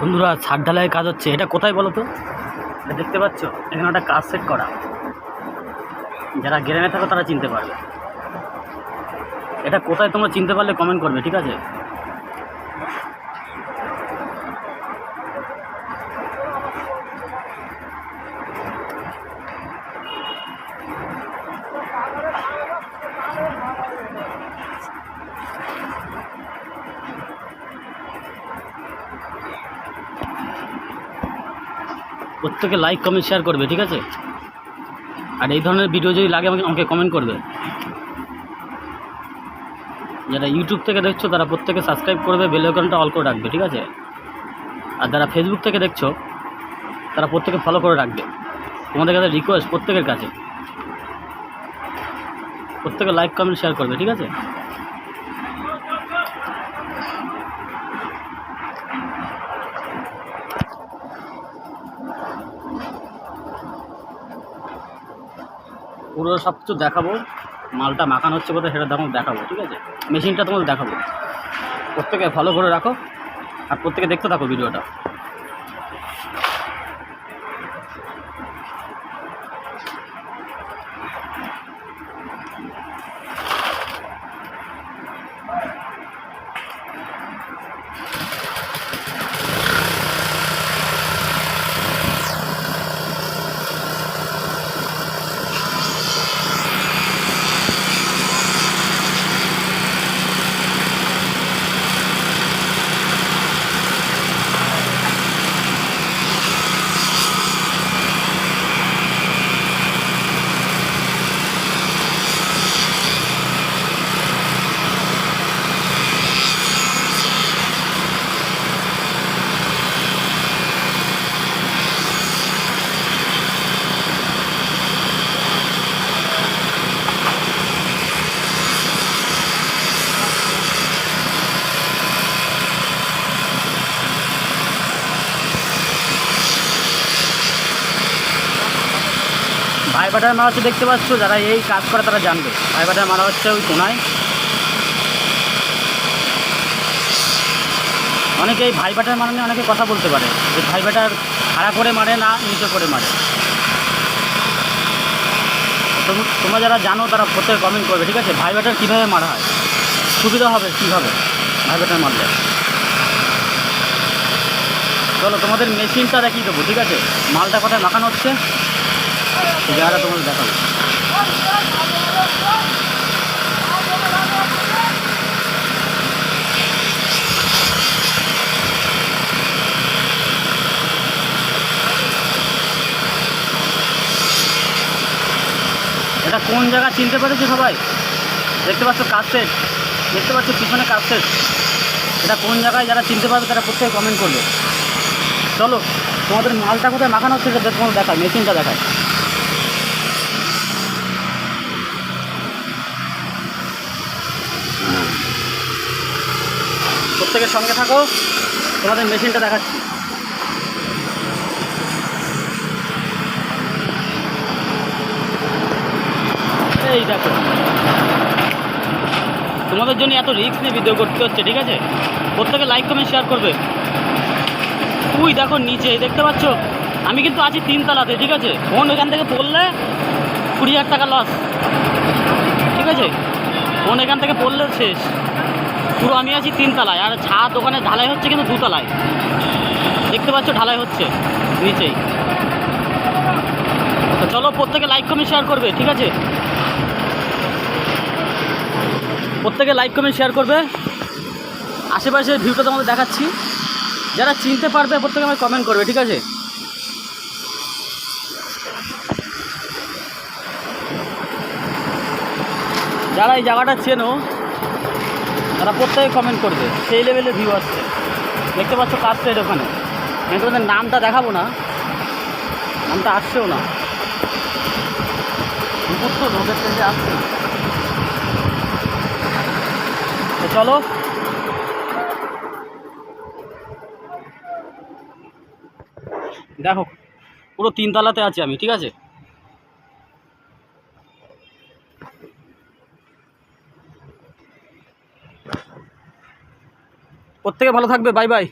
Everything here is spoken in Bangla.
বন্ধুরা, ছাদ ঢালাইয়ের কাজ হচ্ছে। এটা কোথায় বলো তো? এটা দেখতে পাচ্ছ, এখানে একটা কাজ সেট করা। যারা গ্রামে থাকো তারা চিনতে পারবে। এটা কোথায় তোমরা চিনতে পারলে কমেন্ট করবে, ঠিক আছে? প্রত্যেকে লাইক কমেন্ট শেয়ার করবে, ঠিক আছে? আর এই ধরনের ভিডিও যদি লাগে আমাকে কমেন্ট করবে। যারা ইউটিউব থেকে দেখছো তারা প্রত্যেকে সাবস্ক্রাইব করবে, বেল আইকনটা অল করে রাখবে, ঠিক আছে? আর যারা ফেসবুক থেকে দেখছো তারা প্রত্যেকে ফলো করে রাখবে। তোমাদের কাছে রিকোয়েস্ট, প্রত্যেকের কাছে প্রত্যেকে লাইক কমেন্ট শেয়ার করবে, ঠিক আছে? পুরো সব কিছু দেখাবো। মালটা মাখানো হচ্ছে কোথায় সেটা দেখাবো, ঠিক আছে? মেশিনটা তোমাদের দেখাবো। প্রত্যেকে ফলো করে রাখো আর প্রত্যেকে দেখতে থাকো ভিডিওটা। ভাইবাটার মারা হচ্ছে, দেখতে পাচ্ছ? যারা এই কাজ করে তারা জানবে। ভাইবাটার মারা হচ্ছে ওই কোনায়। অনেকে এই ভাইবাটার মারা নিয়ে অনেকে কথা বলতে পারে যে ভাইবাটার খাড়া করে মারে না নিচে করে মারে। তোমরা যারা জানো তারা প্রত্যেকে কমেন্ট করবে, ঠিক আছে? ভাইবাটার কীভাবে মারা হয়, সুবিধা হবে কীভাবে ভাইবাটার মারলে। চলো তোমাদের মেশিনটা দেখিয়ে দেবো, ঠিক আছে? মালটা কোথায় মাখানো হচ্ছে যারা তোমাদের দেখাবো। এটা কোন জায়গা চিনতে পেরেছে সবাই? দেখতে পাচ্ছ কাজ সেট, দেখতে পাচ্ছ পিছনে কাজ সেট। এটা কোন জায়গায় যারা চিনতে পারবে তারা প্রত্যেকে কমেন্ট করবে। চলো তোমাদের মালটা কোথায় মাখানো হচ্ছে সেটা তোমাদের দেখায়, মেশিনটা দেখায়। প্রত্যেকের সঙ্গে থাকো, তোমাদের মেশিনটা দেখাচ্ছি। এই দেখো, তোমাদের জন্য এত রিস্ক নিয়ে ভিডিও করতে হচ্ছে, ঠিক আছে? প্রত্যেকে লাইক কমেন্ট শেয়ার করবে। তুই দেখো নিচে, দেখতে পাচ্ছ? আমি কিন্তু আছি 3 তলাতে, ঠিক আছে? ফোন এখান থেকে পড়লে 20,000 টাকা লস, ঠিক আছে? ফোন এখান থেকে পড়লে শেষ। পুরো আমি আছি 3 তলায়, আর ছাদ দোকানে ঢালাই হচ্ছে কিন্তু 2 তলায়। দেখতে পাচ্ছ ঢালাই হচ্ছে নিচেই। তো চলো প্রত্যেকে লাইক কমেন্ট শেয়ার করবে, ঠিক আছে? প্রত্যেকে লাইক কমেন্ট শেয়ার করবে। আশেপাশের ভিউটা তোমাদের দেখাচ্ছি। যারা চিনতে পারবে প্রত্যেকে আমাকে কমেন্ট করবে, ঠিক আছে? যারা এই জায়গাটা চেনো তারা প্রত্যেকে কমেন্ট করবে, সেই লেভেলে ভিউ আসছে। দেখতে পাচ্ছ কার সাইড ওখানে, আমি তোমাদের নামটা দেখাবো না, নামটা আসছেও না, দুপুর তো রোদের থেকে আসছে না। তো চলো, দেখো পুরো 3 তলাতে আছি আমি, ঠিক আছে। প্রত্যেকে ভালো থাকবে, বাই বাই।